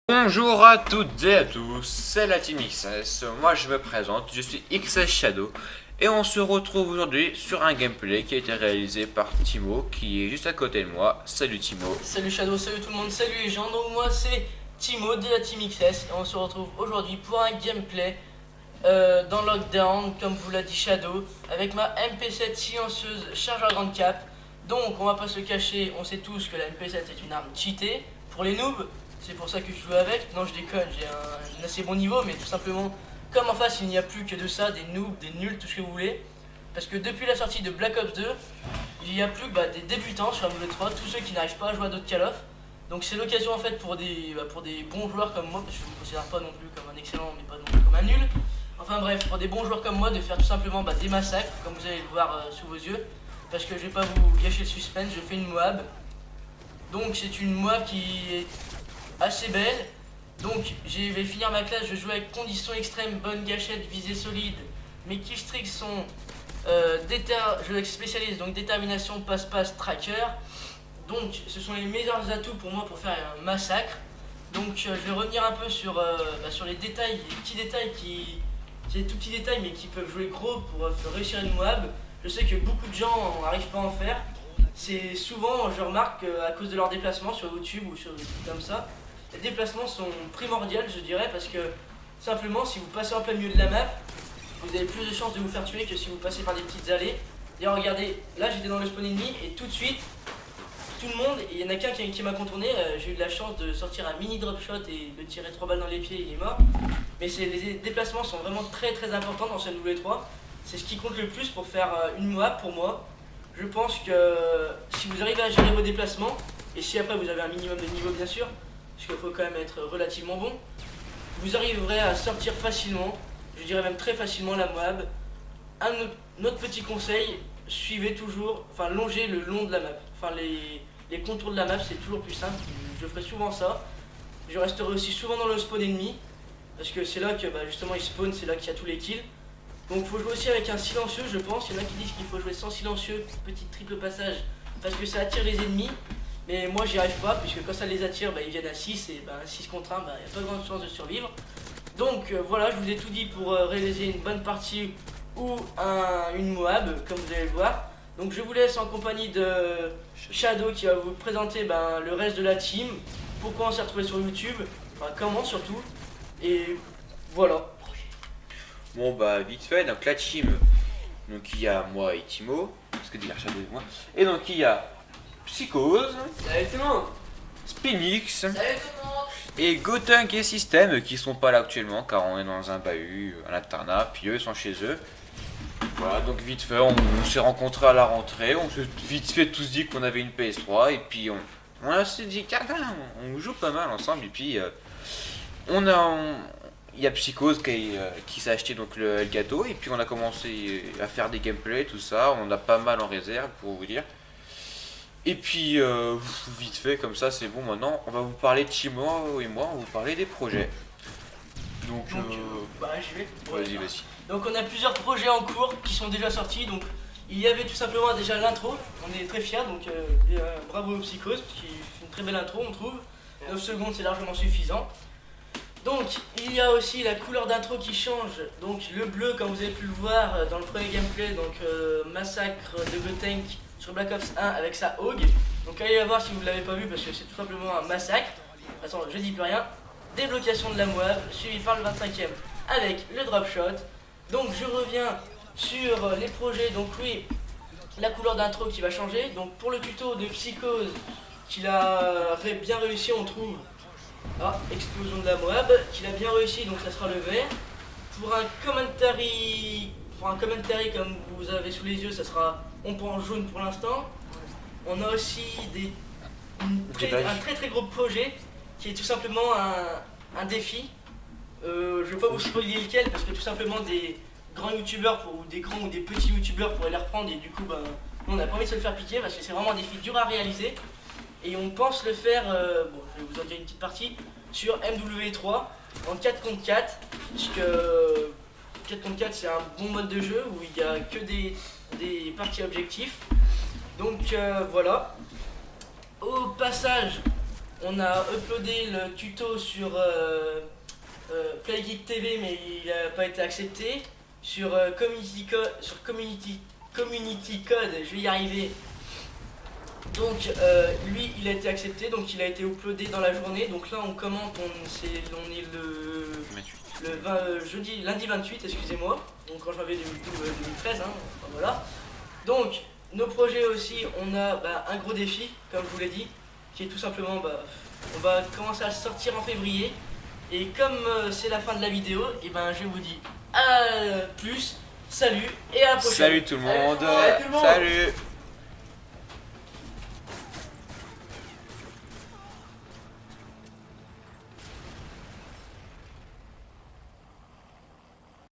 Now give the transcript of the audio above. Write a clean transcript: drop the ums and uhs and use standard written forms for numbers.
Bonjour à toutes et à tous, c'est la Team XS, moi je me présente, je suis XS Shadow et on se retrouve aujourd'hui sur un gameplay qui a été réalisé par Timo qui est juste à côté de moi. Salut Timo. Salut Shadow, salut tout le monde, salut les gens, donc moi c'est Timo de la Team XS et on se retrouve aujourd'hui pour un gameplay dans Lockdown, comme vous l'a dit Shadow, avec ma MP7 silencieuse chargeur grande cap. Donc on va pas se cacher, on sait tous que la MP7 est une arme cheatée pour les noobs, c'est pour ça que je joue avec. Non, je déconne, j'ai un assez bon niveau, mais tout simplement comme en face il n'y a plus que de ça, des noobs, des nuls, tout ce que vous voulez. Parce que depuis la sortie de Black Ops 2, il n'y a plus que des débutants sur MW3, tous ceux qui n'arrivent pas à jouer à d'autres Call of. Donc c'est l'occasion en fait pour des bons joueurs comme moi, parce que je ne me considère pas non plus comme un excellent mais pas non plus comme un nul. Enfin bref, pour des bons joueurs comme moi de faire tout simplement des massacres, comme vous allez le voir sous vos yeux. Parce que je vais pas vous gâcher le suspense, je fais une Moab. Donc c'est une Moab qui est assez belle. Donc je vais finir ma classe, je joue avec conditions extrêmes, bonne gâchette, visée solide. Mes killstreaks sont je spécialise donc détermination, passe-passe, tracker. Donc ce sont les meilleurs atouts pour moi pour faire un massacre. Donc je vais revenir un peu sur les détails, les petits détails c'est des tout petits détails mais qui peuvent jouer gros pour réussir une Moab. Je sais que beaucoup de gens n'arrivent pas à en faire. C'est souvent, je remarque, à cause de leurs déplacements sur YouTube ou sur des trucs comme ça. Les déplacements sont primordiaux, je dirais, parce que simplement si vous passez en plein milieu de la map, vous avez plus de chances de vous faire tuer que si vous passez par des petites allées. D'ailleurs regardez, là j'étais dans le spawn ennemi et tout de suite, tout le monde, il y en a qu'un qui m'a contourné, j'ai eu de la chance de sortir un mini drop shot et de tirer 3 balles dans les pieds et il est mort. Mais les déplacements sont vraiment très importants dans ce MW3. C'est ce qui compte le plus pour faire une Moab pour moi. Je pense que si vous arrivez à gérer vos déplacements, et si après vous avez un minimum de niveau bien sûr, parce qu'il faut quand même être relativement bon, vous arriverez à sortir facilement, je dirais même très facilement la Moab. Un autre petit conseil, suivez toujours, longez le long de la map. Les contours de la map, c'est toujours plus simple, je ferai souvent ça. Je resterai aussi souvent dans le spawn ennemi, parce que c'est là que justement il spawn, c'est là qu'il y a tous les kills. Donc il faut jouer aussi avec un silencieux, je pense. Il y en a qui disent qu'il faut jouer sans silencieux, petit triple passage, parce que ça attire les ennemis. Mais moi j'y arrive pas, puisque quand ça les attire, ils viennent à 6 et 6 contre 1, il n'y a pas grande chance de survivre. Donc voilà, je vous ai tout dit pour réaliser une bonne partie ou une Moab, comme vous allez le voir. Donc je vous laisse en compagnie de Shadow qui va vous présenter le reste de la team, pourquoi on s'est retrouvé sur YouTube, comment surtout, et voilà. Bon vite fait, donc la team, donc il y a moi et Timo, parce que dire Shadow et moi, et donc il y a Psychose, Salut tout le monde. Spinix Salut tout le monde. et Gotunk et System qui sont pas là actuellement car on est dans un bahut, un internat, puis eux sont chez eux. Voilà, donc vite fait, on s'est rencontrés à la rentrée, on s'est vite fait tous dit qu'on avait une PS3 et puis on s'est dit on joue pas mal ensemble et puis il y a Psychose qui s'est acheté donc le Elgato et puis on a commencé à faire des gameplays, tout ça, on a pas mal en réserve pour vous dire. Et puis vite fait comme ça c'est bon, maintenant on va vous parler de Timo et moi, on va vous parler des projets. Donc J'y vais. vas-y. Donc on a plusieurs projets en cours qui sont déjà sortis. Donc il y avait tout simplement déjà l'intro. On est très fiers, donc bravo Psychose, parce qu'il fait une très belle intro on trouve. 9 secondes c'est largement suffisant. Donc il y a aussi la couleur d'intro qui change. Donc le bleu comme vous avez pu le voir dans le premier gameplay, donc massacre de Gotenk sur Black Ops 1 avec sa Hog. Donc allez la voir si vous ne l'avez pas vu parce que c'est tout simplement un massacre. Attends, je dis plus rien. Déblocation de la Moab, suivi par le 25e avec le drop shot. Donc je reviens sur les projets. Donc oui, la couleur d'intro qui va changer. Donc pour le tuto de Psychose qu'il a bien réussi, on trouve explosion de la Moab qu'il a bien réussi, donc ça sera le vert. Pour un commentary comme vous avez sous les yeux, ça sera on prend en jaune pour l'instant. On a aussi un très gros projet qui est tout simplement un défi. Je vais pas vous spoiler lequel parce que tout simplement des grands youtubeurs ou des grands ou des petits youtubeurs pourraient les reprendre et du coup nous, on n'a pas envie de se le faire piquer parce que c'est vraiment un défi dur à réaliser et on pense le faire, je vais vous en dire une petite partie, sur MW3 en 4 contre 4 puisque 4 contre 4 c'est un bon mode de jeu où il n'y a que des parties objectifs. Donc voilà. Au passage, On a uploadé le tuto sur PlayGeek TV, mais il n'a pas été accepté. Sur Community Code, je vais y arriver. Donc lui il a été accepté, donc il a été uploadé dans la journée. Donc là on commente, on est lundi 28, excusez-moi. Donc en janvier 2013, hein, enfin, voilà. Donc nos projets aussi, on a un gros défi, comme je vous l'ai dit, qui est tout simplement, on va commencer à le sortir en février. Et comme c'est la fin de la vidéo, et je vous dis à plus, salut et à la prochaine. Salut tout le monde. Salut tout le monde. Salut.